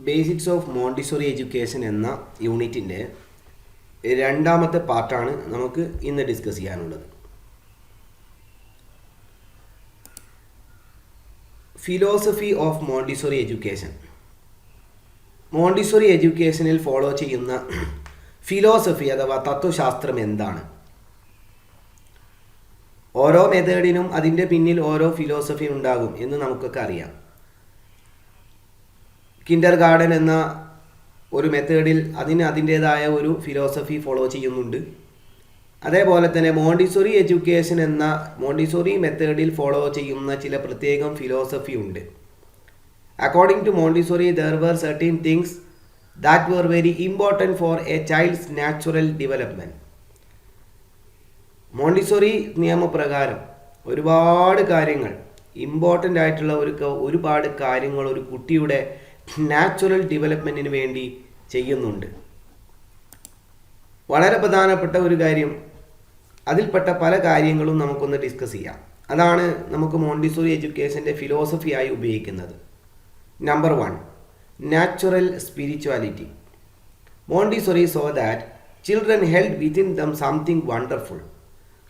Basics of Montessori education എന്ന യൂണിറ്റിൻ്റെ രണ്ടാമത്തെ പാർട്ടാണ് നമുക്ക് ഇന്ന് ഡിസ്കസ് ചെയ്യാനുള്ളത്. Philosophy of Montessori education. Montessori എഡ്യൂക്കേഷനിൽ ഫോളോ ചെയ്യുന്ന ഫിലോസഫി അഥവാ തത്വശാസ്ത്രം എന്താണ്? ഓരോ മെത്തേഡിനും അതിൻ്റെ പിന്നിൽ ഓരോ ഫിലോസഫി ഉണ്ടാകും എന്ന് നമുക്കൊക്കെ അറിയാം. കിൻഡർ ഗാർഡൻ എന്ന ഒരു മെത്തേഡിൽ അതിൻ്റേതായ ഒരു ഫിലോസഫി ഫോളോ ചെയ്യുന്നുണ്ട്. അതേപോലെ തന്നെ മോണ്ടിസോറി എഡ്യൂക്കേഷൻ എന്ന മോണ്ടിസോറി മെത്തേഡിൽ ഫോളോ ചെയ്യുന്ന ചില പ്രത്യേകം ഫിലോസഫി ഉണ്ട്. According to Montessori there were certain things that were very important for a child's natural development. Montessori നിയമപ്രകാരം ഒരുപാട് കാര്യങ്ങൾ ഇമ്പോർട്ടൻ്റ് ആയിട്ടുള്ള ഒരുപാട് കാര്യങ്ങൾ ഒരു കുട്ടിയുടെ നാച്ചുറൽ ഡെവലപ്മെൻറ്റിന് വേണ്ടി ചെയ്യുന്നുണ്ട്. വളരെ പ്രധാനപ്പെട്ട ഒരു കാര്യം, അതിൽപ്പെട്ട പല കാര്യങ്ങളും നമുക്കൊന്ന് ഡിസ്കസ് ചെയ്യാം. അതാണ് നമുക്ക് മോണ്ടിസോറി എഡ്യൂക്കേഷൻ്റെ ഫിലോസഫിയായി ഉപയോഗിക്കുന്നത്. Number 1, natural spirituality. Montessori so that children held within them something wonderful,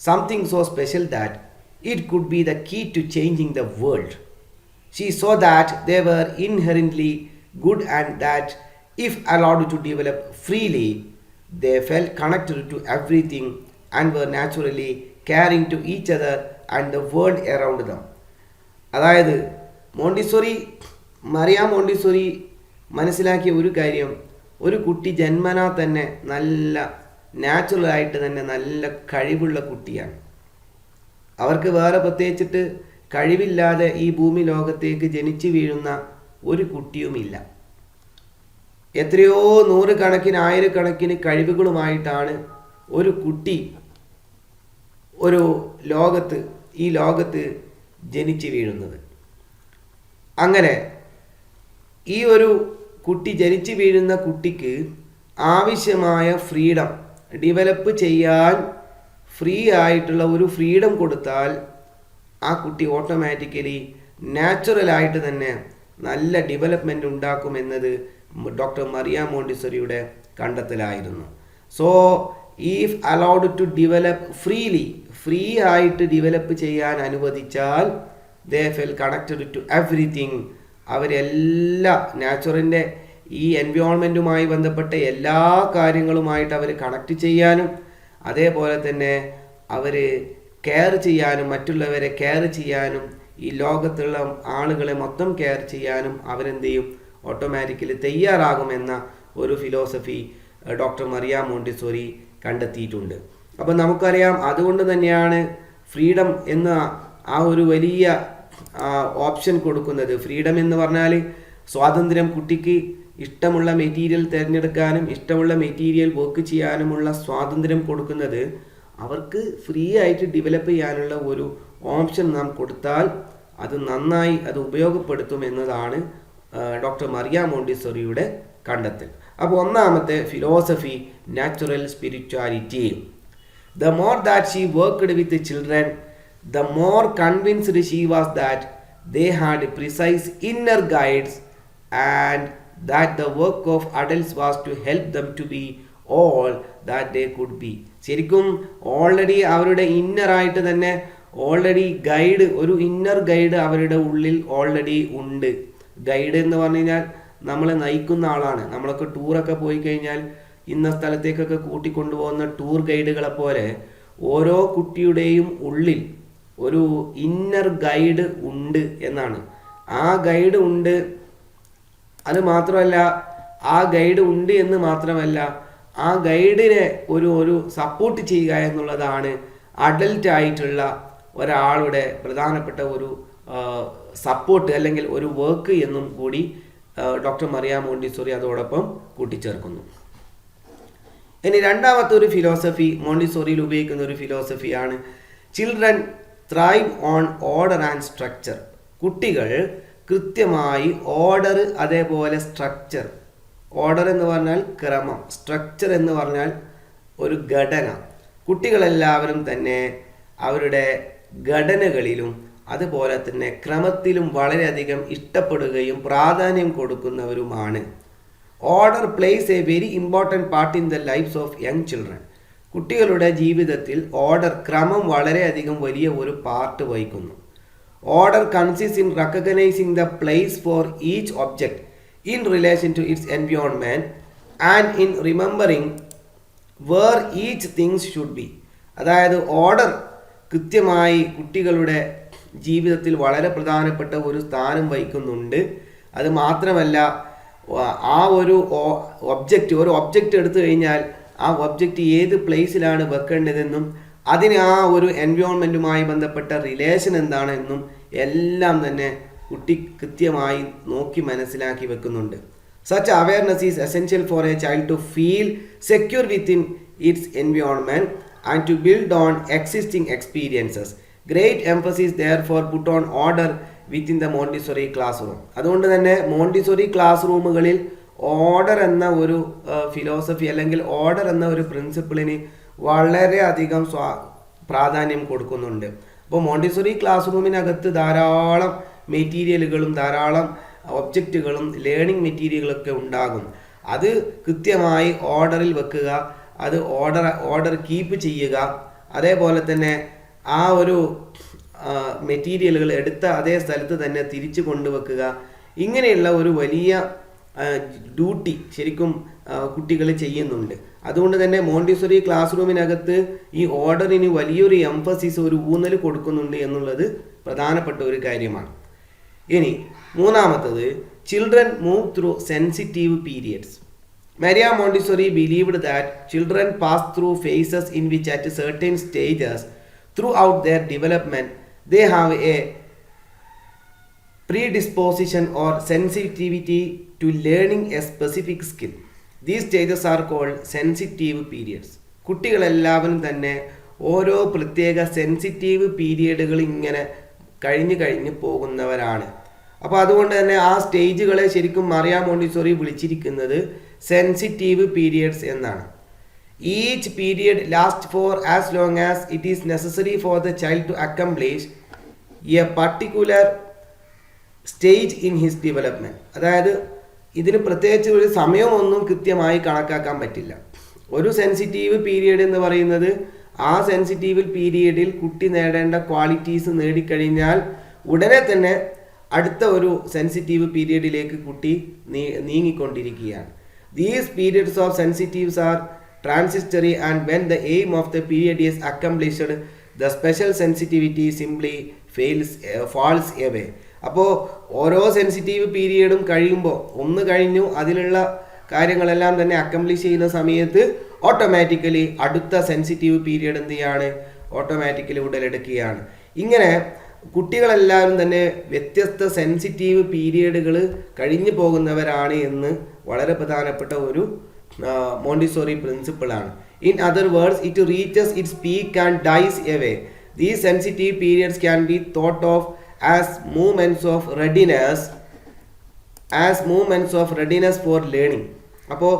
something so special that it could be the key to changing the world. She saw that they were inherently good and that if allowed to develop freely, they felt connected to everything and were naturally caring to each other and the world around them. അതായത് Maria Montessori മനസ്സിലാക്കിയ ഒരു കാര്യം, ഒരു കുട്ടി ജന്മനാ തന്നെ നല്ല നാച്ചുറലായിട്ട് തന്നെ നല്ല കഴിവുള്ള കുട്ടിയാണ്. അവർക്ക് വേറെ പ്രത്യേകിച്ചിട്ട് കഴിവില്ലാതെ ഈ ഭൂമി ലോകത്തേക്ക് ജനിച്ചു വീഴുന്ന ഒരു കുട്ടിയുമില്ല. എത്രയോ നൂറുകണക്കിന് ആയിരക്കണക്കിന് കഴിവുകളുമായിട്ടാണ് ഒരു കുട്ടി ഈ ലോകത്ത് ജനിച്ചു വീഴുന്നത്. അങ്ങനെ ഈ ഒരു കുട്ടി ജനിച്ചു വീഴുന്ന കുട്ടിക്ക് ആവശ്യമായ ഫ്രീഡം ഡെവലപ്പ് ചെയ്യാൻ ഫ്രീ ആയിട്ടുള്ള ഒരു ഫ്രീഡം കൊടുത്താൽ ആ കുട്ടി ഓട്ടോമാറ്റിക്കലി നാച്ചുറലായിട്ട് തന്നെ നല്ല ഡെവലപ്മെൻറ്റ് ഉണ്ടാക്കുമെന്നത് ഡോക്ടർ മറിയാ മോണ്ടിസോറിയുടെ കണ്ടെത്തലായിരുന്നു. So if allowed to develop free ആയിട്ട് ഡെവലപ്പ് ചെയ്യാൻ അനുവദിച്ചാൽ they feel connected to everything. അവരെല്ലാ നാച്ചുറലിൻ്റെ ഈ എൻവയോൺമെൻറ്റുമായി ബന്ധപ്പെട്ട എല്ലാ കാര്യങ്ങളുമായിട്ട് അവർ കണക്ട് ചെയ്യാനും അതേപോലെ തന്നെ അവർ കെയർ ചെയ്യാനും മറ്റുള്ളവരെ കെയർ ചെയ്യാനും ഈ ലോകത്തുള്ള ആളുകളെ മൊത്തം കെയർ ചെയ്യാനും അവരെന്ത് ചെയ്യും, ഓട്ടോമാറ്റിക്കലി തയ്യാറാകുമെന്ന ഒരു ഫിലോസഫി ഡോക്ടർ മറിയാ മോണ്ടിസോറി കണ്ടെത്തിയിട്ടുണ്ട്. അപ്പം നമുക്കറിയാം, അതുകൊണ്ട് തന്നെയാണ് ഫ്രീഡം എന്ന ആ ഒരു വലിയ ഓപ്ഷൻ കൊടുക്കുന്നത്. ഫ്രീഡം എന്ന് പറഞ്ഞാൽ സ്വാതന്ത്ര്യം, കുട്ടിക്ക് ഇഷ്ടമുള്ള മെറ്റീരിയൽ തിരഞ്ഞെടുക്കാനും ഇഷ്ടമുള്ള മെറ്റീരിയൽ വർക്ക് ചെയ്യാനുമുള്ള സ്വാതന്ത്ര്യം കൊടുക്കുന്നത് അവർക്ക് ഫ്രീ ആയിട്ട് ഡെവലപ്പ് ചെയ്യാനുള്ള ഒരു ഓപ്ഷൻ നാം കൊടുത്താൽ അത് നന്നായി അത് ഉപയോഗപ്പെടുത്തും എന്നതാണ് ഡോക്ടർ മറിയാ മോണ്ടിസോറിയുടെ കണ്ടെത്തൽ. അപ്പോൾ ഒന്നാമത്തെ philosophy natural spirituality. The more that she worked with children, the more convinced she was that they had precise inner guides and that the work of adults was to help them to be all that they could be. ശരിക്കും already അവരുടെ ഇന്നറായിട്ട് തന്നെ guide, ഒരു inner guide അവരുടെ ഉള്ളിൽ already ഉണ്ട്. Guide എന്ന് പറഞ്ഞു കഴിഞ്ഞാൽ നമ്മളെ നയിക്കുന്ന ആളാണ്. നമ്മളൊക്കെ ടൂറൊക്കെ പോയി കഴിഞ്ഞാൽ ഇന്ന സ്ഥലത്തേക്കൊക്കെ കൂട്ടിക്കൊണ്ടുപോകുന്ന ടൂർ ഗൈഡുകളെ പോലെ ഓരോ കുട്ടിയുടെയും ഉള്ളിൽ ഒരു ഇന്നർ ഗൈഡ് ഉണ്ട് എന്നാണ്. ആ ഗൈഡ് ഉണ്ട്, അത് മാത്രമല്ല, ആ ഗൈഡ് ഉണ്ട് എന്ന് മാത്രമല്ല ആ ഗൈഡിനെ ഒരു സപ്പോർട്ട് ചെയ്യുക എന്നുള്ളതാണ് അഡൽട്ട് ആയിട്ടുള്ള ഒരാളുടെ പ്രധാനപ്പെട്ട ഒരു സപ്പോർട്ട് അല്ലെങ്കിൽ ഒരു വർക്ക് എന്നും കൂടി ഡോക്ടർ മറിയാ മോണ്ടിസോറി അതോടൊപ്പം കൂട്ടിച്ചേർക്കുന്നു. ഇനി രണ്ടാമത്തെ ഒരു ഫിലോസഫി മോണ്ടിസോറിയിൽ ഉപയോഗിക്കുന്ന ഒരു ഫിലോസഫിയാണ് children thrive on order and structure. കുട്ടികൾ കൃത്യമായി ഓർഡർ അതേപോലെ സ്ട്രക്ചർ. ഓർഡർ എന്ന് പറഞ്ഞാൽ ക്രമം, സ്ട്രക്ചർ എന്ന് പറഞ്ഞാൽ ഒരു ഘടന. കുട്ടികളെല്ലാവരും തന്നെ അവരുടെ ഘടനകളിലും അതുപോലെ തന്നെ ക്രമത്തിലും വളരെയധികം ഇഷ്ടപ്പെടുകയും പ്രാധാന്യം കൊടുക്കുന്നവരുമാണ്. Order place a very important part in the lives of young children. കുട്ടികളുടെ ജീവിതത്തിൽ ക്രമം വളരെയധികം വലിയ ഒരു പാർട്ട് വഹിക്കുന്നു. Order consist in recognising the place for each object in relation to its environment and in remembering where each things should be. അതായത് order കൃത്യമായി കുട്ടികളുടെ ജീവിതത്തിൽ വളരെ പ്രധാനപ്പെട്ട ഒരു സ്ഥാനം വഹിക്കുന്നുണ്ട്. അത് മാത്രമല്ല, ആ ഒരു ഒബ്ജക്റ്റ് എടുത്തു കഴിഞ്ഞാൽ ആ ഒബ്ജക്റ്റ് ഏത് പ്ലേസിലാണ് വെക്കേണ്ടതെന്നും അതിന് ആ ഒരു എൻവയോൺമെൻറ്റുമായി ബന്ധപ്പെട്ട റിലേഷൻ എന്താണെന്നും എല്ലാം തന്നെ കുട്ടി കൃത്യമായി നോക്കി മനസ്സിലാക്കി വെക്കുന്നുണ്ട്. Such awareness is essential for a child to feel secure within its environment and to build on existing experiences. Great emphasis therefore put on order within the Montessori classroom. അതുകൊണ്ട് തന്നെ മോണ്ടിസോറി ക്ലാസ് റൂമുകളിൽ ഓർഡർ എന്ന ഒരു philosophy അല്ലെങ്കിൽ order എന്ന ഒരു പ്രിൻസിപ്പിളിന് വളരെയധികം പ്രാധാന്യം കൊടുക്കുന്നുണ്ട്. അപ്പോൾ മോണ്ടിസോറി ക്ലാസ് റൂമിനകത്ത് ധാരാളം മെറ്റീരിയലുകളും ധാരാളം ഒബ്ജക്റ്റുകളും ലേണിംഗ് മെറ്റീരിയലുകളൊക്കെ ഉണ്ടാകും. അത് കൃത്യമായി ഓർഡറിൽ വെക്കുക, അത് ഓർഡർ കീപ്പ് ചെയ്യുക, അതേപോലെ തന്നെ ആ ഒരു മെറ്റീരിയലുകൾ എടുത്ത അതേ സ്ഥലത്ത് തന്നെ തിരിച്ചു കൊണ്ടുവെക്കുക. ഇങ്ങനെയുള്ള ഒരു വലിയ ഡ്യൂട്ടി ശരിക്കും കുട്ടികൾ ചെയ്യുന്നുണ്ട്. അതുകൊണ്ട് തന്നെ മോണ്ടിസോറി ക്ലാസ് റൂമിനകത്ത് ഈ ഓർഡറിന് വലിയൊരു എംഫസിസ്, ഒരു ഊന്നൽ കൊടുക്കുന്നുണ്ട് എന്നുള്ളത് പ്രധാനപ്പെട്ട ഒരു കാര്യമാണ്. ഇനി മൂന്നാമത്തത്, children move through sensitive periods. Maria Montessori believed that children pass through phases in which at certain stages throughout their development they have a predisposition or sensitivity to learning a specific skill. These stages are called sensitive periods. കുട്ടികളെല്ലാവരും തന്നെ ഓരോ പ്രത്യേക sensitive പീരിയഡുകൾ ഇങ്ങനെ കഴിഞ്ഞ് പോകുന്നവരാണ്. അപ്പോൾ അതുകൊണ്ട് തന്നെ ആ സ്റ്റേജുകളെ ശരിക്കും മറിയ മോണ്ടിസോറി വിളിച്ചിരിക്കുന്നത് സെൻസിറ്റീവ് പീരിയഡ്സ് എന്നാണ്. Each period last for as long as it is necessary for the child to accomplish a particular stage in his development. അതായത് ഇതിന് പ്രത്യേകിച്ച് ഒരു സമയമൊന്നും കൃത്യമായി കണക്കാക്കാൻ പറ്റില്ല. ഒരു സെൻസിറ്റീവ് പീരിയഡ് എന്ന് പറയുന്നത് ആ സെൻസിറ്റീവ് പീരിയഡിൽ കുട്ടി നേടേണ്ട ക്വാളിറ്റീസ് നേടിക്കഴിഞ്ഞാൽ ഉടനെ തന്നെ അടുത്ത ഒരു സെൻസിറ്റീവ് പീരിയഡിലേക്ക് കുട്ടി നീങ്ങിക്കൊണ്ടിരിക്കുകയാണ്. These periods of sensitives are transitory and when the aim of the period is accomplished, the special sensitivity simply falls away. അപ്പോൾ ഓരോ സെൻസിറ്റീവ് പീരിയഡും കഴിയുമ്പോൾ ഒന്ന് കഴിഞ്ഞു അതിലുള്ള കാര്യങ്ങളെല്ലാം തന്നെ അക്കംപ്ലിഷ് ചെയ്യുന്ന സമയത്ത് ഓട്ടോമാറ്റിക്കലി അടുത്ത സെൻസിറ്റീവ് പീരിയഡ് എന്ത് ചെയ്യാണ്, ഓട്ടോമാറ്റിക്കലി ഉടലെടുക്കുകയാണ്. ഇങ്ങനെ കുട്ടികളെല്ലാവരും തന്നെ വ്യത്യസ്ത സെൻസിറ്റീവ് പീരിയഡുകൾ കഴിഞ്ഞു പോകുന്നവരാണ് എന്ന് വളരെ പ്രധാനപ്പെട്ട ഒരു മോണ്ടിസോറി പ്രിൻസിപ്പിളാണ്. In other words, it reaches its peak and dies away. These sensitive periods can be thought of as movements of readiness for learning. അപ്പോൾ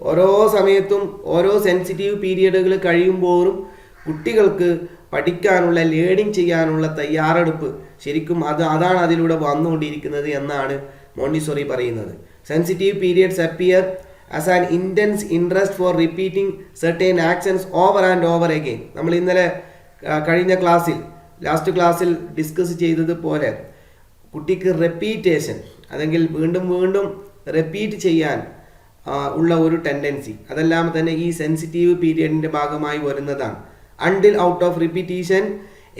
ഓരോ സമയത്തും ഓരോ സെൻസിറ്റീവ് പീരിയഡുകൾ കഴിയുമ്പോഴും കുട്ടികൾക്ക് പഠിക്കാനുള്ള, ലേണിംഗ് ചെയ്യാനുള്ള തയ്യാറെടുപ്പ് ശരിക്കും അതാണ് അതിലൂടെ വന്നുകൊണ്ടിരിക്കുന്നത് എന്നാണ് മോണ്ടിസോറി പറയുന്നത്. Sensitive periods appear as an intense interest four repeating certain actions over and over again. നമ്മൾ ഇന്നലെ കഴിഞ്ഞ ലാസ്റ്റ് ക്ലാസ്സിൽ ഡിസ്കസ് ചെയ്തതുപോലെ കുട്ടിക്ക് റെപ്പീറ്റേഷൻ അല്ലെങ്കിൽ വീണ്ടും വീണ്ടും റിപ്പീറ്റ് ചെയ്യാൻ ഉള്ള ഒരു ടെൻഡൻസി, അതെല്ലാം തന്നെ ഈ സെൻസിറ്റീവ് പീരിയഡിൻ്റെ ഭാഗമായി വരുന്നതാണ്. Until out of repetition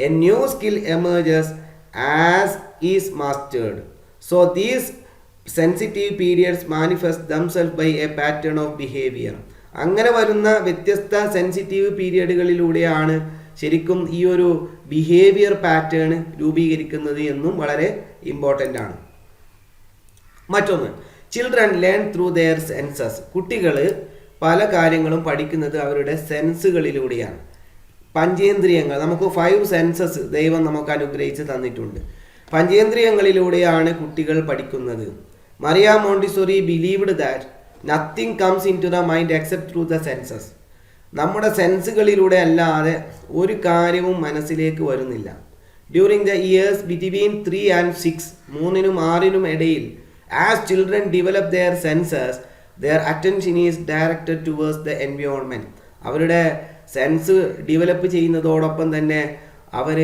a new skill emerges as is mastered. So these sensitive periods manifest themselves by a pattern of behavior. അങ്ങനെ വരുന്ന വ്യത്യസ്ത സെൻസിറ്റീവ് പീരിയഡുകളിലൂടെയാണ് ശരിക്കും ഈ ഒരു ബിഹേവിയർ പാറ്റേൺ രൂപീകരിക്കുന്നത് എന്നും വളരെ ഇമ്പോർട്ടൻ്റ് ആണ്. മറ്റൊന്ന്, children learn through there census. കുട്ടികൾ പല കാര്യങ്ങളും പഠിക്കുന്നത് അവരുടെ സെൻസുകളിലൂടെയാണ്. പഞ്ചേന്ദ്രിയങ്ങൾ, നമുക്ക് 5 സെൻസസ് ദൈവം നമുക്ക് അനുഗ്രഹിച്ച് തന്നിട്ടുണ്ട്. പഞ്ചേന്ദ്രിയങ്ങളിലൂടെയാണ് കുട്ടികൾ പഠിക്കുന്നത്. Maria Montessori believed that nothing comes into the mind except through the senses. നമ്മുടെ സെൻസുകളിലൂടെ അല്ലാതെ ഒരു കാര്യവും മനസ്സിലേക്ക് വരുന്നില്ല. During the years between 3 and 6, 3-6 ഇടയിൽ, as children develop their senses, their attention is directed towards the environment. അവരുടെ sense develop ചെയ്യുന്നതോടൊപ്പം തന്നെ അവർ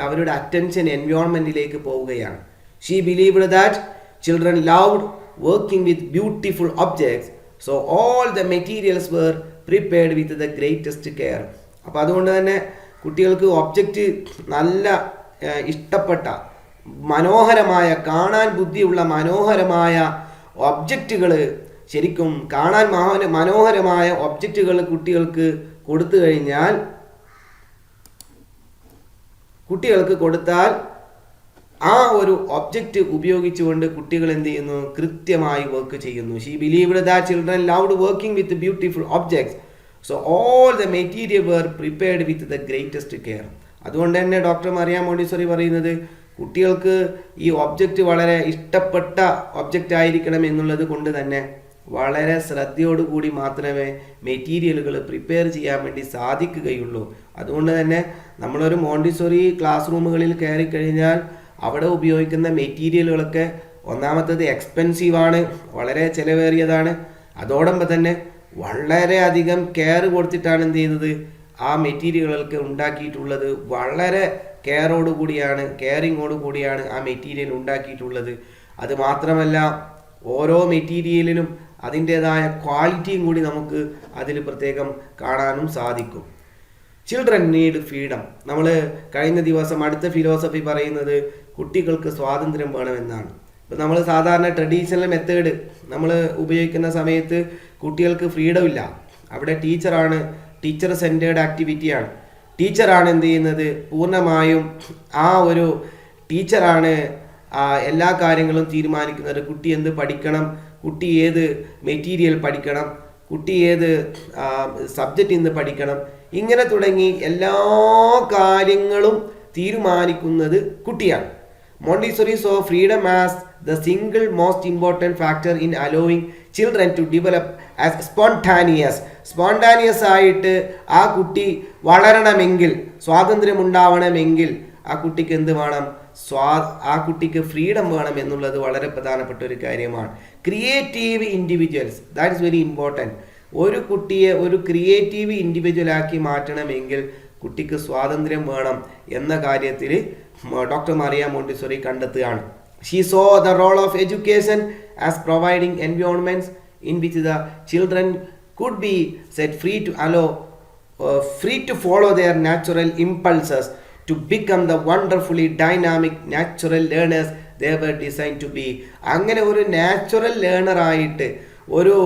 അവരുടെ അറ്റൻഷൻ എൻവയോൺമെൻറ്റിലേക്ക് പോവുകയാണ്. She believed that children loved working with beautiful objects, so all the materials were prepared with the greatest care. അപ്പോൾ അതുകൊണ്ട് തന്നെ കുട്ടികൾക്ക് ഒബ്ജക്റ്റ് നല്ല ഇഷ്ടപ്പെട്ട മനോഹരമായ, കാണാൻ ബുദ്ധിയുള്ള മനോഹരമായ ഒബ്ജക്റ്റുകൾ, ശരിക്കും കാണാൻ മനോഹരമായ ഒബ്ജക്റ്റുകൾ കുട്ടികൾക്ക് കൊടുത്താൽ ആ ഒരു ഒബ്ജക്റ്റ് ഉപയോഗിച്ചുകൊണ്ട് കുട്ടികൾ എന്ത് ചെയ്യുന്നു? കൃത്യമായി വർക്ക് ചെയ്യുന്നു. She believed that children loved working with beautiful objects, so all the material were prepared with the greatest care. അതുകൊണ്ട് തന്നെ ഡോക്ടർ മറിയ മോണ്ടിസോറി പറയുന്നത് കുട്ടികൾക്ക് ഈ ഒബ്ജക്റ്റ് വളരെ ഇഷ്ടപ്പെട്ട ഒബ്ജക്റ്റ് ആയിരിക്കണം എന്നുള്ളത് കൊണ്ട് തന്നെ വളരെ ശ്രദ്ധയോടുകൂടി മാത്രമേ മെറ്റീരിയലുകൾ പ്രിപ്പയർ ചെയ്യാൻ വേണ്ടി സാധിക്കുകയുള്ളൂ. അതുകൊണ്ട് തന്നെ നമ്മളൊരു മോണ്ടിസോറി ക്ലാസ് റൂമുകളിൽ കയറി കഴിഞ്ഞാൽ അവിടെ ഉപയോഗിക്കുന്ന മെറ്റീരിയലുകളൊക്കെ ഒന്നാമത്തത് എക്സ്പെൻസീവാണ്, വളരെ ചിലവേറിയതാണ്. അതോടൊപ്പം തന്നെ വളരെയധികം കെയർ കൊടുത്തിട്ടാണ് എന്ത് ചെയ്യുന്നത്, ആ മെറ്റീരിയലുകളൊക്കെ ഉണ്ടാക്കിയിട്ടുള്ളത്. വളരെ കെയറിങ്ങോട് കൂടിയാണ് ആ മെറ്റീരിയൽ ഉണ്ടാക്കിയിട്ടുള്ളത്. അത് മാത്രമല്ല ഓരോ മെറ്റീരിയലിലും അതിൻ്റേതായ ക്വാളിറ്റിയും കൂടി നമുക്ക് അതിൽ പ്രത്യേകം കാണാനും സാധിക്കും. Children need freedom. നമ്മൾ കഴിഞ്ഞ ദിവസം അടുത്ത ഫിലോസഫി പറയുന്നത് കുട്ടികൾക്ക് സ്വാതന്ത്ര്യം വേണമെന്നാണ്. ഇപ്പം നമ്മൾ സാധാരണ ട്രഡീഷണൽ മെത്തേഡ് നമ്മൾ ഉപയോഗിക്കുന്ന സമയത്ത് കുട്ടികൾക്ക് ഫ്രീഡം ഇല്ല. അവിടെ ടീച്ചർ സെൻറ്റേർഡ് ആക്ടിവിറ്റിയാണ്. ടീച്ചറാണ് എന്ത് ചെയ്യുന്നത്, പൂർണ്ണമായും ആ ഒരു ടീച്ചറാണ് എല്ലാ കാര്യങ്ങളും തീരുമാനിക്കുന്നത്. കുട്ടി എന്ത് പഠിക്കണം, കുട്ടി ഏത് മെറ്റീരിയൽ പഠിക്കണം, കുട്ടി ഏത് സബ്ജക്റ്റ് ഇന്ന് പഠിക്കണം, ഇങ്ങനെ തുടങ്ങി എല്ലാ കാര്യങ്ങളും തീരുമാനിക്കുന്നത് കുട്ടിയാണ്. Montessori saw freedom as the single most important factor in allowing children to develop as spontaneous ആയിട്ട് ആ കുട്ടി വളരണമെങ്കിൽ, സ്വാതന്ത്ര്യം ഉണ്ടാവണമെങ്കിൽ ആ കുട്ടിക്ക് എന്ത് വേണം? ആ കുട്ടിക്ക് ഫ്രീഡം വേണം എന്നുള്ളത് വളരെ പ്രധാനപ്പെട്ട ഒരു കാര്യമാണ്. Creative individuals, that is very important. ഒരു കുട്ടിയെ ഒരു ക്രിയേറ്റീവ് ഇൻഡിവിജ്വലാക്കി മാറ്റണമെങ്കിൽ കുട്ടിക്ക് സ്വാതന്ത്ര്യം വേണം എന്ന കാര്യത്തിൽ ഡോക്ടർ മറിയ മോണ്ടിസോറി കണ്ടെത്തുകയാണ്. She saw the role of education as providing environments in which the children could be set free to follow their natural impulses to become the wonderfully dynamic natural learners they were designed to be. അങ്ങനെ ഒരു natural ലേണറായിട്ട്, ഒരു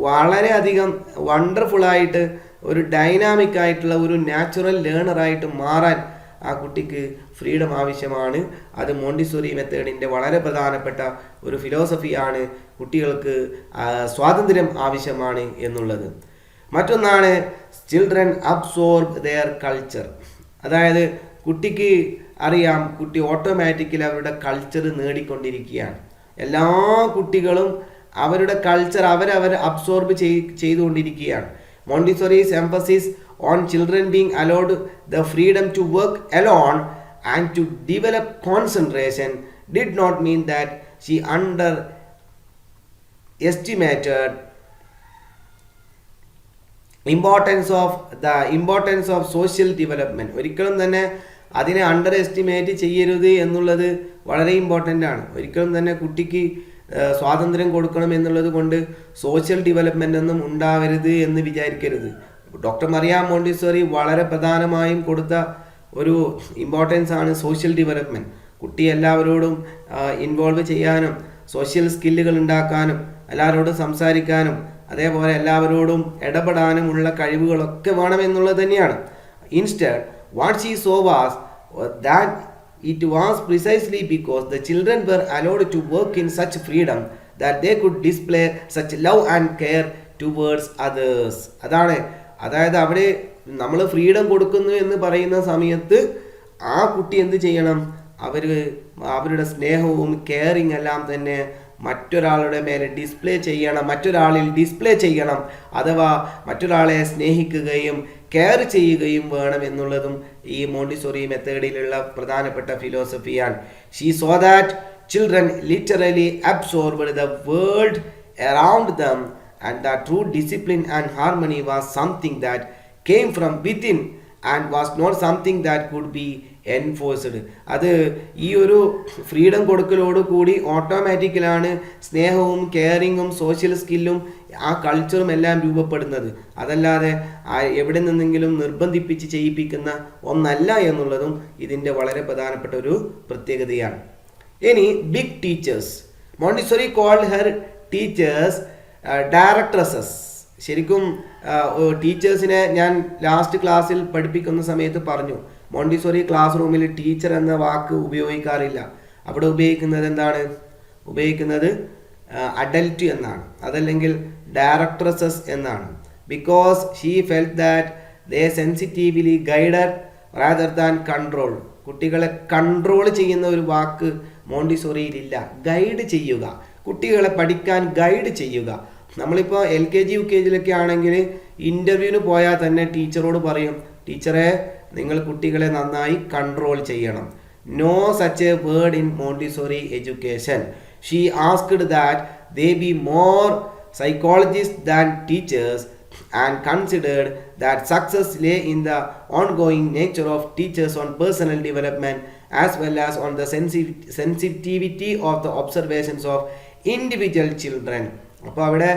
വളരെയധികം വണ്ടർഫുള്ളായിട്ട്, ഒരു dynamic ആയിട്ടുള്ള ഒരു natural ലേണറായിട്ട് മാറാൻ ആ കുട്ടിക്ക് ഫ്രീഡം ആവശ്യമാണ്. അത് മോണ്ടിസോറി മെത്തേഡിൻ്റെ വളരെ പ്രധാനപ്പെട്ട ഒരു ഫിലോസഫിയാണ്. കുട്ടികൾക്ക് സ്വാതന്ത്ര്യം ആവശ്യമാണ് എന്നുള്ളത്. മറ്റൊന്നാണ് ചിൽഡ്രൻ അബ്സോർബ് ദെയർ കൾച്ചർ. അതായത് കുട്ടിക്ക് അറിയാം, കുട്ടി ഓട്ടോമാറ്റിക്കലി അവരുടെ കൾച്ചർ നേടിക്കൊണ്ടിരിക്കുകയാണ്. എല്ലാ കുട്ടികളും അവരുടെ കൾച്ചർ അവരവർ അബ്സോർബ് ചെയ്തുകൊണ്ടിരിക്കുകയാണ്. Montessori's emphasis on children being allowed the freedom to work alone and to develop concentration did not mean that she underestimated importance of social development. ഒരിക്കലും തന്നെ അതിനെ അണ്ടർ എസ്റ്റിമേറ്റ് ചെയ്യരുത് എന്നുള്ളത് വളരെ ഇമ്പോർട്ടൻ്റ് ആണ്. ഒരിക്കലും തന്നെ കുട്ടിക്ക് സ്വാതന്ത്ര്യം കൊടുക്കണം എന്നുള്ളത് കൊണ്ട് സോഷ്യൽ ഡെവലപ്മെൻ്റ് ഒന്നും ഉണ്ടാവരുത് എന്ന് വിചാരിക്കരുത്. ഡോക്ടർ മറിയ മോണ്ടിസോറി വളരെ പ്രധാനമായും കൊടുത്ത ഒരു ഇമ്പോർട്ടൻസ് ആണ് സോഷ്യൽ ഡെവലപ്മെൻറ്റ്. കുട്ടി എല്ലാവരോടും ഇൻവോൾവ് ചെയ്യാനും സോഷ്യൽ സ്കില്ലുകൾ ഉണ്ടാക്കാനും എല്ലാവരോടും സംസാരിക്കാനും അതേപോലെ എല്ലാവരോടും ഇടപെടാനുമുള്ള കഴിവുകളൊക്കെ വേണമെന്നുള്ളത് തന്നെയാണ്. Instead what she saw was that it was precisely because the children were allowed to work in such freedom that they could display such love and care towards others. അതായത് അവിടെ നമ്മൾ ഫ്രീഡം കൊടുക്കുന്നു എന്ന് പറയുന്ന സമയത്ത് ആ കുട്ടി എന്ത് ചെയ്യണം? അവരുടെ സ്നേഹവും കെയറിങ് എല്ലാം തന്നെ മറ്റൊരാളുടെ മേലെ മറ്റൊരാളിൽ ഡിസ്പ്ലേ ചെയ്യണം. അഥവാ മറ്റൊരാളെ സ്നേഹിക്കുകയും കെയർ ചെയ്യുകയും വേണം എന്നുള്ളതും ഈ മോണ്ടിസോറി മെത്തേഡിലുള്ള പ്രധാനപ്പെട്ട ഫിലോസഫിയാണ്. She saw that children literally absorbed the world around them, and the true discipline and harmony was something that came from within and was not something that could be enforced. അത് ഈ ഒരു freedom കൊടുക്കലോട് കൂടി ഓട്ടോമാറ്റിക്കലാണ് സ്നേഹവും കെയറിങ്ങും social സ്കില്ലും ആ കൾച്ചറും എല്ലാം രൂപപ്പെടുന്നത്. അതല്ലാതെ എവിടെ നിന്നെങ്കിലും നിർബന്ധിപ്പിച്ച് ചെയ്യിപ്പിക്കുന്ന ഒന്നല്ല എന്നുള്ളതും ഇതിൻ്റെ വളരെ പ്രധാനപ്പെട്ട ഒരു പ്രത്യേകതയാണ്. ഇനി big teachers. Montessori called her teachers directresses. ശരിക്കും ടീച്ചേഴ്സിനെ ഞാൻ ലാസ്റ്റ് ക്ലാസ്സിൽ പഠിപ്പിക്കുന്ന സമയത്ത് പറഞ്ഞു, മോണ്ടിസോറി ക്ലാസ് റൂമിൽ ടീച്ചർ എന്ന വാക്ക് ഉപയോഗിക്കാറില്ല. അവിടെ ഉപയോഗിക്കുന്നത് എന്താണ്? ഉപയോഗിക്കുന്നത് അഡൽറ്റ് എന്നാണ്, അതല്ലെങ്കിൽ ഡയറക്ട്രസസ് എന്നാണ്. Because she felt that they sensitively guided rather than control. കുട്ടികളെ കൺട്രോൾ ചെയ്യുന്ന ഒരു വാക്ക് മോണ്ടിസോറിയിലില്ല. ഗൈഡ് ചെയ്യുക, കുട്ടികളെ പഠിക്കാൻ ഗൈഡ് ചെയ്യുക. നമ്മളിപ്പോൾ LKG UKGയിലൊക്കെ ആണെങ്കിൽ ഇൻ്റർവ്യൂവിന് പോയാൽ തന്നെ ടീച്ചറോട് പറയും, ടീച്ചറെ നിങ്ങൾ കുട്ടികളെ നന്നായി കൺട്രോൾ ചെയ്യണം. No such a word in Montessori education. She asked that they be more psychologist than teachers and considered that success lay in the ongoing nature of teachers on personal development as well as on the sensitivity of the observations of individual children. അപ്പോൾ അവിടെ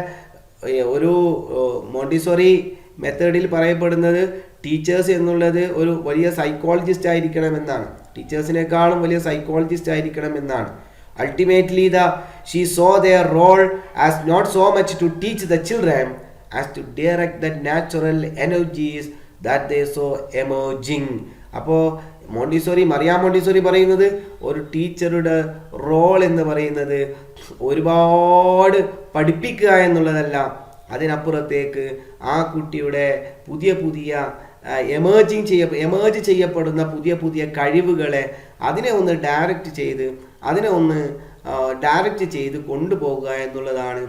ഒരു Montessori മെത്തേഡിൽ പറയപ്പെടുന്നത് teachers എന്നുള്ളത് ഒരു വലിയ psychologist ആയിരിക്കണമെന്നാണ്, ടീച്ചേഴ്സിനേക്കാളും വലിയ psychologist ആയിരിക്കണമെന്നാണ്. Ultimately, she saw their role as not so much to teach the children as to direct the natural energies that they saw emerging. അപ്പോൾ മറിയാം മോണ്ടിസോറി പറയുന്നത് ഒരു ടീച്ചറുടെ റോൾ എന്ന് പറയുന്നത് ഒരുപാട് പഠിപ്പിക്കുക എന്നുള്ളതല്ല, അതിനപ്പുറത്തേക്ക് ആ കുട്ടിയുടെ പുതിയ എമേർജ് ചെയ്യപ്പെടുന്ന പുതിയ കഴിവുകളെ അതിനെ ഒന്ന് ഡയറക്റ്റ് ചെയ്ത് കൊണ്ടുപോകുക എന്നുള്ളതാണ്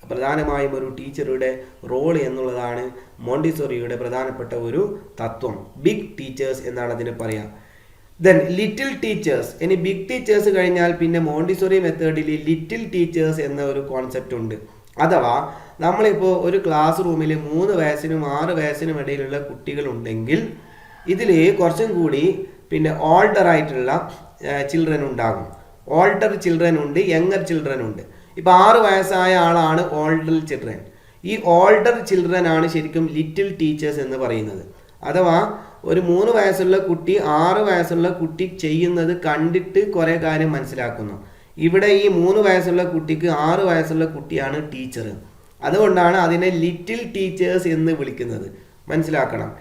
പ്രധാനമായും ഒരു ടീച്ചറുടെ റോൾ എന്നുള്ളതാണ് മോണ്ടിസോറിയുടെ പ്രധാനപ്പെട്ട ഒരു തത്വം. ബിഗ് ടീച്ചേഴ്സ് എന്നാണ് അതിന് പറയുക. Then little teachers. ഇനി ബിഗ് ടീച്ചേഴ്സ് കഴിഞ്ഞാൽ പിന്നെ മോണ്ടിസോറി മെത്തേഡിൽ ലിറ്റിൽ ടീച്ചേഴ്സ് എന്ന ഒരു കോൺസെപ്റ്റ് ഉണ്ട്. അഥവാ നമ്മളിപ്പോൾ ഒരു ക്ലാസ് റൂമിൽ 3 വയസ്സിനും 6 വയസ്സിനും ഇടയിലുള്ള കുട്ടികളുണ്ടെങ്കിൽ ഇതിൽ കുറച്ചും കൂടി പിന്നെ ഓൾഡർ ആയിട്ടുള്ള ചിൽഡ്രൻ ഉണ്ടാകും. ഓൾഡർ ചിൽഡ്രൻ ഉണ്ട്, യങ്ങർ ചിൽഡ്രൻ ഉണ്ട്. ഇപ്പോൾ 6 വയസ്സായ ആളാണ് ഓൾഡർ ചിൽഡ്രൻ. ഈ ഓൾഡർ ചിൽഡ്രൻ ആണ് ശരിക്കും ലിറ്റിൽ ടീച്ചേഴ്സ് എന്ന് പറയുന്നത്. അഥവാ ഒരു 3 വയസ്സുള്ള കുട്ടി 6 വയസ്സുള്ള കുട്ടി ചെയ്യുന്നത് കണ്ടിട്ട് കുറേ കാര്യം മനസ്സിലാക്കുന്നു. ഇവിടെ ഈ 3 വയസ്സുള്ള കുട്ടിക്ക് 6 വയസ്സുള്ള കുട്ടിയാണ് ടീച്ചർ. അതുകൊണ്ടാണ് അതിനെ ലിറ്റിൽ ടീച്ചേഴ്സ് എന്ന് വിളിക്കുന്നത്. മനസ്സിലാക്കണം.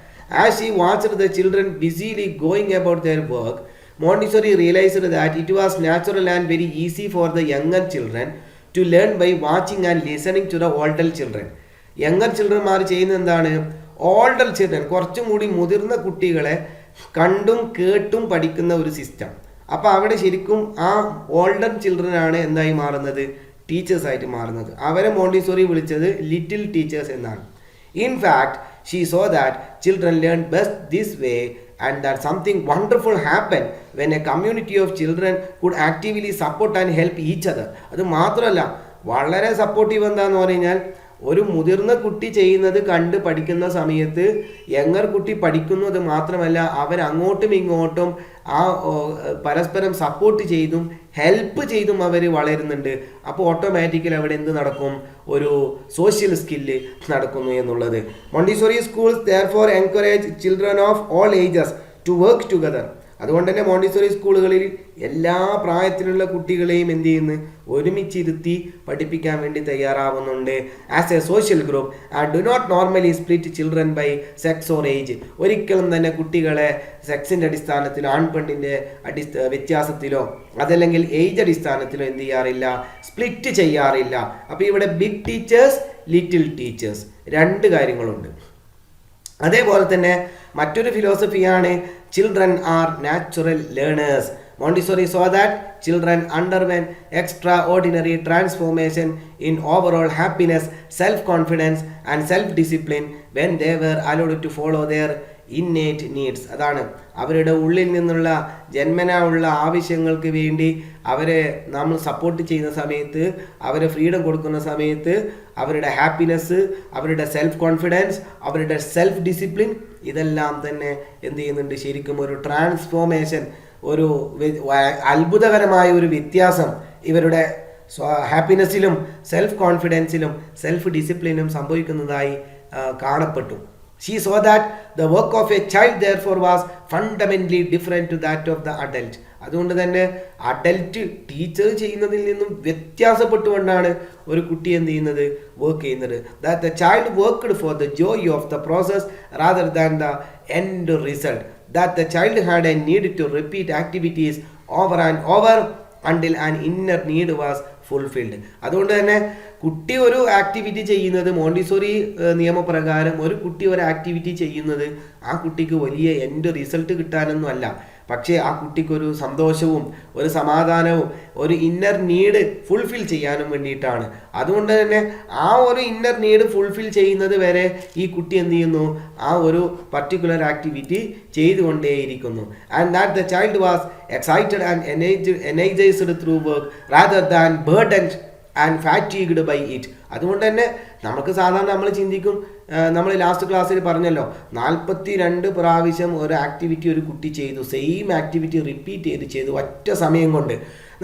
As she watched the children busily going about their work, Montessori realized that it was natural and very easy for the younger children to learn by watching and listening to the older children. Younger ചിൽഡ്രന്മാർ ചെയ്യുന്നത് എന്താണ്? Older children, കുറച്ചും കൂടി മുതിർന്ന കുട്ടികളെ കണ്ടും കേട്ടും പഠിക്കുന്ന ഒരു സിസ്റ്റം. അപ്പോൾ അവിടെ ശരിക്കും ആ ഓൾഡർ ചിൽഡ്രൻ ആണ് എന്തായി മാറുന്നത്? ടീച്ചേഴ്സ് ആയിട്ട് മാറുന്നത്. അവരെ മോണ്ടിസോറി വിളിച്ചത് ലിറ്റിൽ ടീച്ചേഴ്സ് എന്നാണ്. In fact she saw that children learn best this way and that something wonderful happened when a community of children could actively support and help each other. അത് മാത്രമല്ല, വളരെ supportive എന്താന്ന് പറഞ്ഞാൽ ഒരു മുതിർന്ന കുട്ടി ചെയ്യുന്നത് കണ്ട് പഠിക്കുന്ന സമയത്ത് യങ്ങർ കുട്ടി പഠിക്കുന്നത് മാത്രമല്ല, അവരങ്ങോട്ടും ഇങ്ങോട്ടും ആ പരസ്പരം സപ്പോർട്ട് ചെയ്തും ഹെൽപ്പ് ചെയ്തും അവർ വളരുന്നുണ്ട്. അപ്പോൾ ഓട്ടോമാറ്റിക്കലി അവിടെ എന്ത് നടക്കും? ഒരു സോഷ്യൽ സ്കില്ല് നടക്കുന്നു എന്നുള്ളത്. Montessori schools therefore encourage children of all ages to work together. അതുകൊണ്ട് തന്നെ മോണ്ടിസോറി സ്കൂളുകളിൽ എല്ലാ പ്രായത്തിലുള്ള കുട്ടികളെയും എന്ത് ചെയ്യുന്നു? ഒരുമിച്ചിരുത്തി പഠിപ്പിക്കാൻ വേണ്ടി തയ്യാറാവുന്നുണ്ട്. As a social group and do not normally split children by sex or age. ഒരിക്കലും തന്നെ കുട്ടികളെ സെക്സിൻ്റെ അടിസ്ഥാനത്തിലോ ആൺപെണ്ണിൻ്റെ വ്യത്യാസത്തിലോ അതല്ലെങ്കിൽ ഏജ് അടിസ്ഥാനത്തിലോ എന്ത് ചെയ്യാറില്ല? സ്പ്ലിറ്റ് ചെയ്യാറില്ല. അപ്പോൾ ഇവിടെ ബിഗ് ടീച്ചേഴ്സ്, ലിറ്റിൽ ടീച്ചേഴ്സ്, 2 കാര്യങ്ങളുണ്ട്. അതേപോലെ തന്നെ മറ്റൊരു ഫിലോസഫിയാണ് children are natural learners. Montessori saw that children underwent extraordinary transformation in overall happiness, self-confidence and self-discipline when they were allowed to follow their innate needs. അതാണ് അവരുടെ ഉള്ളിൽ നിന്നുള്ള ജന്മനാ ഉള്ള ആവശ്യങ്ങൾക്ക് വേണ്ടി അവരെ നമ്മൾ സപ്പോർട്ട് ചെയ്യുന്ന സമയത്ത്, അവരെ ഫ്രീഡം കൊടുക്കുന്ന സമയത്ത് അവരുടെ ഹാപ്പിനെസ്, അവരുടെ സെൽഫ് കോൺഫിഡൻസ്, അവരുടെ സെൽഫ് ഡിസിപ്ലിൻ ഇതെല്ലാം തന്നെ എന്ത് ചെയ്യുന്നുണ്ട്, ശരിക്കും ഒരു ട്രാൻസ്ഫോർമേഷൻ, ഒരു അത്ഭുതകരമായ ഒരു വ്യത്യാസം ഇവരുടെ ഹാപ്പിനെസ്സിലും സെൽഫ് കോൺഫിഡൻസിലും സെൽഫ് ഡിസിപ്ലിനും സംഭവിക്കുന്നതായി കാണപ്പെട്ടു. She saw that the work of a child therefore was fundamentally different to that of the adult. അതുകൊണ്ട് തന്നെ അഡൽട്ട് ടീച്ചർ ചെയ്യുന്നതിൽ നിന്നും വ്യത്യാസപ്പെട്ടുകൊണ്ടാണ് ഒരു കുട്ടി എന്ത് ചെയ്യുന്നത്, വർക്ക് ചെയ്യുന്നത്. That the child worked for the joy of the process rather than the end result. That the child had a need to repeat activities over and over until an inner need was fulfilled. അതുകൊണ്ട് തന്നെ കുട്ടി ഒരു activity ചെയ്യുന്നത്, Montessori നിയമപ്രകാരം ഒരു കുട്ടി ഒരു activity ചെയ്യുന്നത് ആ കുട്ടിക്ക് വലിയ എൻഡ് റിസൾട്ട് കിട്ടാനൊന്നും അല്ല, പക്ഷേ ആ കുട്ടിക്കൊരു സന്തോഷവും ഒരു സമാധാനവും ഒരു ഇന്നർ നീഡ് ഫുൾഫിൽ ചെയ്യാനും വേണ്ടിയിട്ടാണ്. അതുകൊണ്ട് തന്നെ ആ ഒരു ഇന്നർ നീഡ് ഫുൾഫിൽ ചെയ്യുന്നത് വരെ ഈ കുട്ടി എന്ത് ചെയ്യുന്നു, ആ ഒരു പർട്ടിക്കുലർ ആക്ടിവിറ്റി ചെയ്തുകൊണ്ടേയിരിക്കുന്നു. And that the child was excited and energised through work rather than burdened and fatigued by it. അതുകൊണ്ട് തന്നെ നമുക്ക് സാധാരണ നമ്മൾ ചിന്തിക്കും, നമ്മൾ ലാസ്റ്റ് ക്ലാസ്സിൽ പറഞ്ഞല്ലോ 42 പ്രാവശ്യം ഒരു ആക്ടിവിറ്റി ഒരു കുട്ടി ചെയ്തു, സെയിം ആക്ടിവിറ്റി റിപ്പീറ്റ് ചെയ്തു ഒറ്റ സമയം കൊണ്ട്.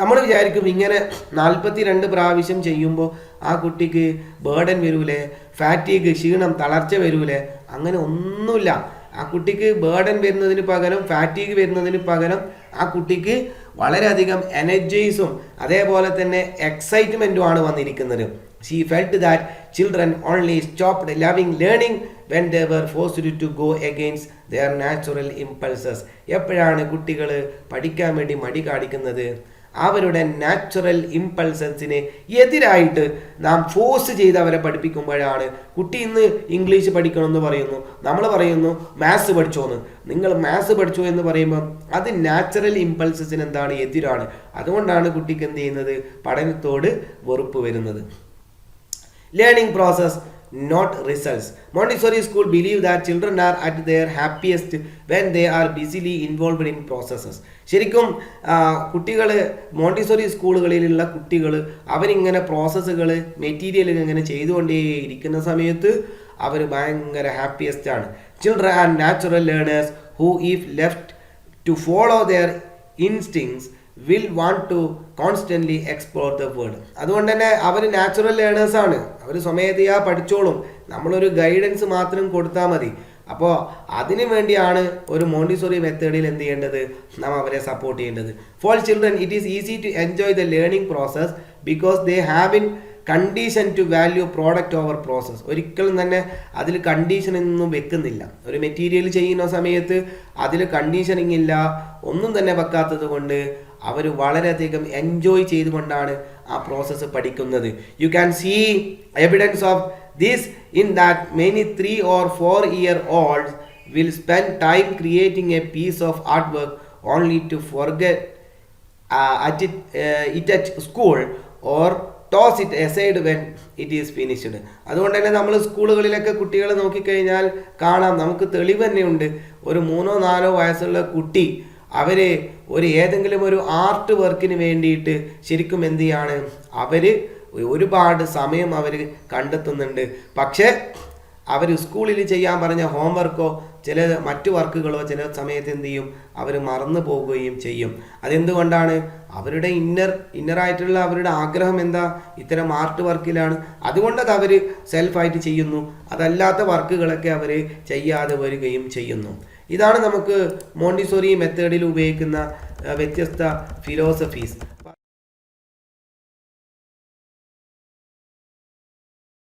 നമ്മൾ വിചാരിക്കും ഇങ്ങനെ 42 പ്രാവശ്യം ചെയ്യുമ്പോൾ ആ കുട്ടിക്ക് ബേർഡൻ വരൂലേ, ഫാറ്റീഗ് ക്ഷീണം തളർച്ച വരൂലേ? അങ്ങനെ ഒന്നുമില്ല. ആ കുട്ടിക്ക് ബേർഡൻ വരുന്നതിന് പകരം, ഫാറ്റീഗ് വരുന്നതിന് പകരം ആ കുട്ടിക്ക് വളരെയധികം എനർജീസും അതേപോലെ തന്നെ എക്സൈറ്റ്മെൻറ്റുമാണ് വന്നിരിക്കുന്നത്. She felt that children only stopped loving learning when they were forced to go against their natural impulses. എപ്പോഴാണ് കുട്ടികൾ പഠിക്കാൻ വേണ്ടി മടി കാണിക്കുന്നത്? അവരുടെ നാച്ചുറൽ ഇമ്പൾസസിന് എതിരായിട്ട് നാം ഫോഴ്സ് ചെയ്ത് അവരെ പഠിപ്പിക്കുമ്പോഴാണ്. കുട്ടി ഇന്ന് ഇംഗ്ലീഷ് പഠിക്കണമെന്ന് പറയുന്നു, നമ്മൾ പറയുന്നു മാത്സ് പഠിച്ചോന്ന്. നിങ്ങൾ മാത്സ് പഠിച്ചോ എന്ന് പറയുമ്പോൾ അത് നാച്ചുറൽ ഇമ്പൾസസിന് എന്താണ്, എതിരാണ്. അതുകൊണ്ടാണ് കുട്ടിക്ക് എന്ത് ചെയ്യുന്നത്, പഠനത്തോട് വെറുപ്പ് വരുന്നത്. Learning process, not results. Montessori school believe that children are at their happiest when they are busily involved in processes. ശരിക്കും കുട്ടികൾ, മോണ്ടിസോറി സ്കൂളുകളിലുള്ള കുട്ടികൾ അവരിങ്ങനെ പ്രോസസ്സുകൾ, മെറ്റീരിയൽ ഇങ്ങനെ ചെയ്തുകൊണ്ടേ ഇരിക്കുന്ന സമയത്ത് അവർ ഭയങ്കര ഹാപ്പിയസ്റ്റ് ആണ്. Children are natural learners who if left to follow their instincts will want to constantly explore the world. അതുകൊണ്ട് തന്നെ അവർ നാച്ചുറൽ ലേണേഴ്സാണ്, അവർ സ്വമേധയാ പഠിച്ചോളും, നമ്മളൊരു ഗൈഡൻസ് മാത്രം കൊടുത്താൽ മതി. അപ്പോൾ അതിനു വേണ്ടിയാണ് ഒരു മോണ്ടിസോറി മെത്തേഡിൽ എന്ത് ചെയ്യേണ്ടത്, നാം അവരെ സപ്പോർട്ട് ചെയ്യേണ്ടത്. For children it is easy to enjoy the learning process because they have in condition to value product over process. ഒരിക്കലും തന്നെ അതിൽ കണ്ടീഷനൊന്നും വെക്കുന്നില്ല. ഒരു മെറ്റീരിയൽ ചെയ്യുന്ന സമയത്ത് അതിൽ കണ്ടീഷനിങ് ഇല്ല, ഒന്നും തന്നെ വെക്കാത്തത് കൊണ്ട് അവർ വളരെയധികം എൻജോയ് ചെയ്തുകൊണ്ടാണ് ആ പ്രോസസ്സ് പഠിക്കുന്നത്. You can see evidence of this in that many 3 or 4 year olds will spend time creating a piece of artwork only to forget it at school or toss it aside when it is finished. അതുകൊണ്ട് തന്നെ നമ്മൾ സ്കൂളുകളിലൊക്കെ കുട്ടികളെ നോക്കിക്കഴിഞ്ഞാൽ കാണാം, നമുക്ക് തെളിവ് തന്നെയുണ്ട്. ഒരു 3-4 വയസ്സുള്ള കുട്ടി അവർ ഏതെങ്കിലും ഒരു ആർട്ട് വർക്കിന് വേണ്ടിയിട്ട് ശരിക്കും എന്ത് ചെയ്യാണ്, അവർ ഒരുപാട് സമയം അവർ കണ്ടെത്തുന്നുണ്ട്. പക്ഷേ അവർ സ്കൂളിൽ ചെയ്യാൻ പറഞ്ഞ ഹോംവർക്കോ ചില മറ്റു വർക്കുകളോ ചില സമയത്ത് എന്ത് ചെയ്യും, അവർ മറന്നു പോവുകയും ചെയ്യും. അതെന്തുകൊണ്ടാണ്? അവരുടെ ഇന്നറായിട്ടുള്ള അവരുടെ ആഗ്രഹം എന്താ, ഇത്തരം ആർട്ട് വർക്കിലാണ്. അതുകൊണ്ടത് അവർ സെൽഫായിട്ട് ചെയ്യുന്നു. അതല്ലാത്ത വർക്കുകളൊക്കെ അവർ ചെയ്യാതെ വരികയും ചെയ്യുന്നു. ഇതാണ് നമുക്ക് മോണ്ടിസോറി മെത്തേഡിൽ ഉപയോഗിക്കുന്ന വ്യത്യസ്ത ഫിലോസഫീസ്.